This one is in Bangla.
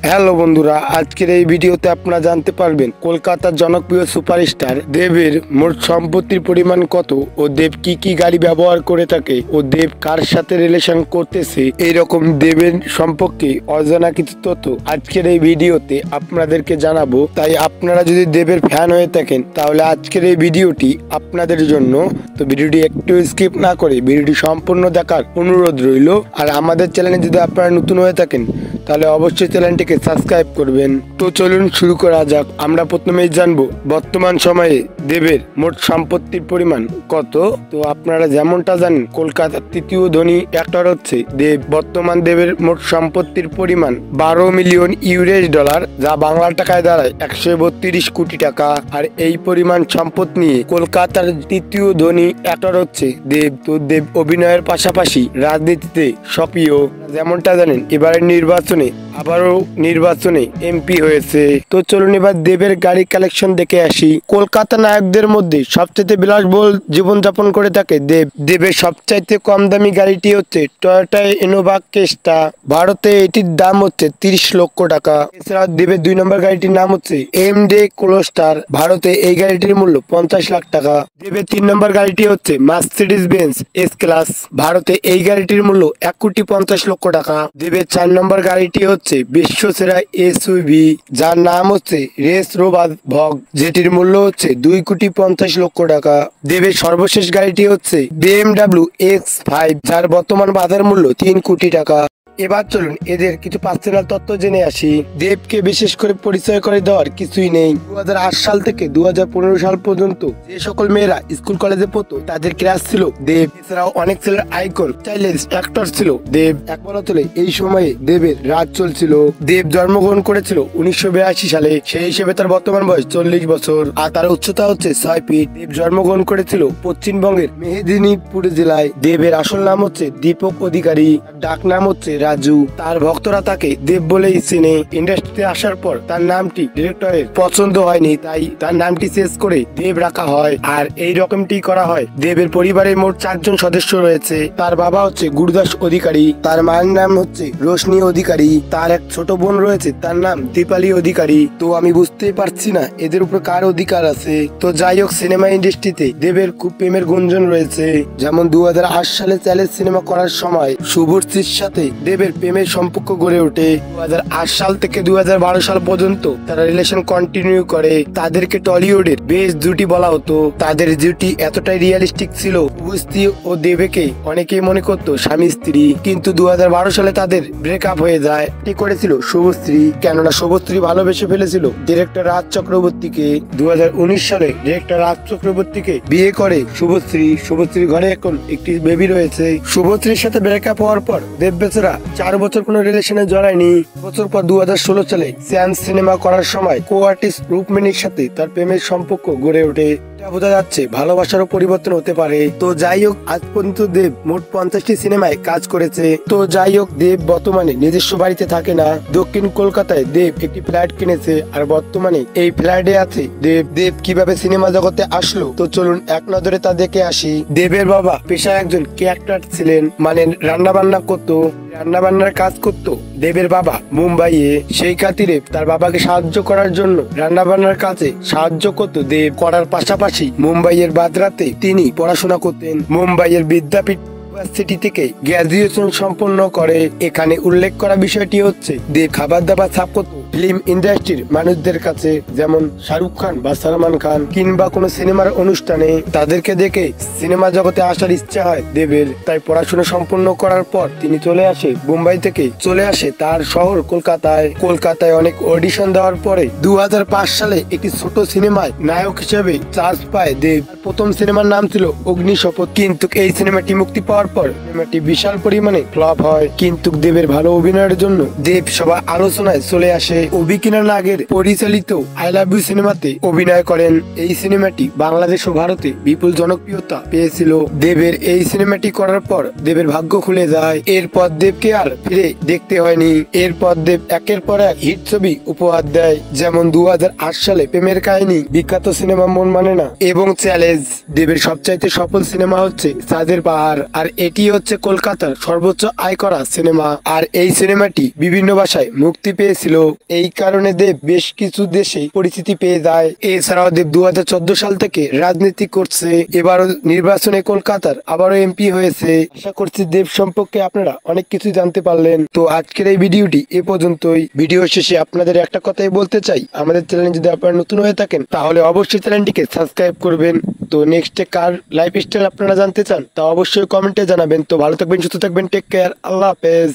হ্যালো বন্ধুরা, আজকের এই ভিডিওতে আপনারা জানতে পারবেন কলকাতার জনপ্রিয় সুপারস্টার দেবের মোট সম্পত্তির পরিমাণ কত ও দেব কি কি গাড়ি ব্যবহার করে থাকে ও দেব কার সাথে রিলেশন করতেছে, এইরকম দেবের সম্পর্কে অজানা কিছু তথ্য আজকের এই ভিডিওতে আপনাদেরকে জানাবো। তাই আপনারা যদি দেবের ফ্যান হয়ে থাকেন তাহলে আজকের এই ভিডিওটি আপনাদের জন্য। তো ভিডিওটি একটু স্কিপ না করে ভিডিওটি সম্পূর্ণ দেখার অনুরোধ রইল। আর আমাদের চ্যানেলে যদি আপনারা নতুন হয়ে থাকেন তাহলে অবশ্যই চ্যানেলটিকে সাবস্ক্রাইব করবেন। তো চলুন শুরু করা যাক। আমরা প্রথমেই জানবো বর্তমান সময়ে দেবের মোট সম্পত্তির পরিমাণ কত। তো আপনারা যেমনটা জানেন কলকাতার তৃতীয় ধনী অ্যাক্টর হচ্ছে দেব। বর্তমান দেবের মোট সম্পত্তির পরিমাণ 12 মিলিয়ন ইউএস ডলার, যা বাংলা টাকায় দাঁড়ায় 132 কোটি টাকা। আর এই পরিমাণ সম্পদ নিয়ে কলকাতার তৃতীয় ধনী অ্যাক্টর হচ্ছে দেব। তো দেব অভিনয়ের পাশাপাশি রাজনীতিতে সক্রিয়। যেমনটা জানেন এবারের আবারও নির্বাচনে এমপি হয়েছে। তো চলুন এবার দেবের গাড়ি কালেকশন দেখে আসি। কলকাতা নায়কদের মধ্যে সবচেয়ে বিলাসবহুল জীবনযাপন করে থাকে দেব। দেবের সবচাইতে কম দামি গাড়িটি হচ্ছে টয়োটা ইনোভা ক্রেস্টা। ভারতে এটির দাম হচ্ছে 30 লক্ষ টাকা। এছাড়াও দেবের 2 নম্বর গাড়িটির নাম হচ্ছে এমডি কোলোস্টার। ভারতে এই গাড়িটির মূল্য 50 লাখ টাকা। দেবের 3 নম্বর গাড়িটি হচ্ছে মার্সিডিজ বেঞ্জ এস ক্লাস। ভারতে এই গাড়িটির মূল্য 1,50,00,000 টাকা। দেবের 4 নম্বর গাড়িটি হচ্ছে বিশ্বসেরা এসইউভি, যার নাম হচ্ছে রেস রোভার ভগ, যেটির মূল্য হচ্ছে 2,50,00,000 টাকা। দেবের সর্বশেষ গাড়িটি হচ্ছে BMW X5, যার বর্তমান বাজার মূল্য 3 কোটি টাকা। এবার চলুন এদের কিছু পার্সোনাল তথ্য জেনে আসি। দেবকে বিশেষ করে পরিচয় করে দেওয়ার কিছুই নেই। 2008 সাল থেকে 2015 সাল পর্যন্ত যে সকল মেয়েরা স্কুল কলেজে পড়তো তাদের ক্রাশ ছিল দেব। এছাড়াও অনেক ছেলের আইকন চাইল্ড অ্যাক্টর ছিল দেব। এক বলা চলে এই সময়ে দেবের রাজ চলছিল। দেব জন্মগ্রহণ করেছিল 1982 সালে। সেই হিসেবে তার বর্তমান বয়স 40 বছর আর তার উচ্চতা হচ্ছে 6 ফিট। দেব জন্মগ্রহণ করেছিল পশ্চিমবঙ্গের মেদিনীপুর জেলায়। দেবের আসল নাম হচ্ছে দীপক অধিকারী, ডাক নাম হচ্ছে রাজু। তার ভক্তরা তাকে দেব বলেই চেনে। ইন্ডাস্ট্রিতে আসার পর তার নামটি ডিরেক্টরের পছন্দ হয়নি, তাই তার নামটি চেঞ্জ করে দেব রাখা হয়। আর এই রকমটি করা হয়। দেবের পরিবারের মোট 4 জন সদস্য রয়েছে। তার বাবা হচ্ছে গুরুদাস অধিকারী, তার মায়ের নাম হচ্ছে রোশনি অধিকারী, তার এক ছোট বোন রয়েছে তার নাম দীপালি অধিকারী। তো আমি বুঝতেই পারছি না এদের উপর কার অধিকার আছে। তো যাই হোক, সিনেমা ইন্ডাস্ট্রিতে দেবের খুব প্রেমের গুঞ্জন রয়েছে। যেমন 2008 সালে চ্যালেঞ্জ সিনেমা করার সময় শুভশ্রীর সাথে দেবের প্রেমের সম্পর্ক গড়ে ওঠে। 2008 সাল থেকে 2012 সাল পর্যন্ত তারা রিলেশন কন্টিনিউ করে। তাদেরকে টলিউডের বেস্ট জুটি বলা হতো। তাদের জুটি এতটাই রিয়েলিস্টিক ছিল, শুভশ্রী ও দেবকে অনেকেই মনে করতো স্বামী স্ত্রী। কিন্তু 2012 সালে তাদের ব্রেকআপ হয়ে যায়। ঠিক করেছিল শুভশ্রী, কেননা শুভশ্রী ভালোবেসে ফেলেছিল ডিরেক্টর রাজ চক্রবর্তীকে। 2019 সালে ডিরেক্টর রাজ চক্রবর্তীকে বিয়ে করে শুভশ্রী। শুভশ্রীর ঘরে এখন একটি বেবি রয়েছে। শুভশ্রীর সাথে ব্রেকআপ হওয়ার পর দেব বেচারা 4 বছর কোনো রিলেশনে জড়ায়নি। বছর পর 2016 সালে চান্স সিনেমা করার সময় কো আর্টিস্ট রুকমিনীর সাথে তার প্রেমের সম্পর্ক গড়ে ওঠে। বোঝা যাচ্ছে ভালোবাসারও পরিবর্তন হতে পারে। তো যাই হোক, আজ পর্যন্ত দেব মোট 50টি সিনেমায় কাজ করেছে। তো যাই হোক, দেব বর্তমানে নিজস্ব বাড়িতে থাকে না। দক্ষিণ কলকাতায় দেব একটি ফ্ল্যাট কিনেছে আর বর্তমানে এই ফ্ল্যাটে আছে দেব। দেব কিভাবে সিনেমা জগতে আসলো তো চলুন এক নজরে তা দেখে আসি। দেবের বাবা পেশায় একজন ক্যারেক্টার ছিলেন, মানে রান্না বান্নার কাজ করত দেবের বাবা মুম্বাইয়ে। সেই খাতিরে তার বাবাকে সাহায্য করার জন্য রান্না বান্নার কাজে সাহায্য করত দেব। করার পাশাপাশি মুম্বাইয়ের বাদরাতে তিনি পড়াশোনা করতেন। মুম্বাইয়ের বিদ্যাপীঠ ইউনিভার্সিটি থেকে গ্র্যাজুয়েশন সম্পন্ন করে। এখানে উল্লেখ করা বিষয়টি হচ্ছে দেব খাবার দাবার সার্ভ করত ফিল্ম ইন্ডাস্ট্রির মানুষদের কাছে, যেমন শাহরুখ খান বা সালমান খান, কিংবা কোনো সিনেমার অনুষ্ঠানে। তাদেরকে দেখে সিনেমা জগতে আসার ইচ্ছা হয় দেবের। তাই পড়াশোনা সম্পন্ন করার পর তিনি চলে আসে মুম্বাই থেকে চলে আসে তার শহর কলকাতায়। কলকাতায় অনেক অডিশন দেওয়ার পরে 2005 সালে একটি ছোট সিনেমায় নায়ক হিসেবে চান্স পায় দেব। প্রথম সিনেমার নাম ছিল অগ্নিশপথ। কিন্তু এই সিনেমাটি মুক্তি পাওয়ার পর সিনেমাটি বিশাল পরিমাণে ফ্লপ হয়। কিন্তু দেবের ভালো অভিনয়ের জন্য দেব সবার আলোচনায় চলে আসে। অভিকিরণ নাগের পরিচালিত আই লাভ ইউ সিনেমাতে অভিনয় করেন। এই সিনেমাটি বাংলাদেশ ও ভারতে বিপুল জনপ্রিয়তা পেয়েছিল। দেবের এই সিনেমাটি করার পর দেবের ভাগ্য খুলে যায়। এরপর দেবকে আর ফিরে দেখতে হয়নি। এরপর দেব একের পর এক হিট ছবি উপহার দেয়, যেমন 2008 সালে প্রেমের কাহিনী, বিখ্যাত সিনেমা মন মানে না এবং চ্যালেঞ্জ। দেবের সবচাইতে সফল সিনেমা হচ্ছে চাঁদের পাহাড়। আর এটি হচ্ছে কলকাতার সর্বোচ্চ আয় করা সিনেমা। আর এই সিনেমাটি বিভিন্ন ভাষায় মুক্তি পেয়েছিল। এই কারণে দেব বেশ কিছু দেশে পরিচিতি পেয়ে যায়। এছাড়াও দেব 2014 সাল থেকে রাজনীতি করছে। এবারও নির্বাচনে কলকাতার আবারও এমপি হয়েছে। আশা করছি দেব সম্পর্কে আপনারা অনেক কিছু জানতে পারলেন। তো আজকের এই ভিডিওটি এ পর্যন্তই। ভিডিও শেষে আপনাদের একটা কথাই বলতে চাই, আমাদের চ্যানেলে যদি আপনারা নতুন হয়ে থাকেন তাহলে অবশ্যই চ্যানেলটিকে সাবস্ক্রাইব করবেন। তো নেক্সটে কার লাইফ স্টাইল আপনারা জানতে চান তা অবশ্যই কমেন্টে জানাবেন। তো ভালো থাকবেন, সুস্থ থাকবেন, টেক কেয়ার, আল্লাহ হাফেজ।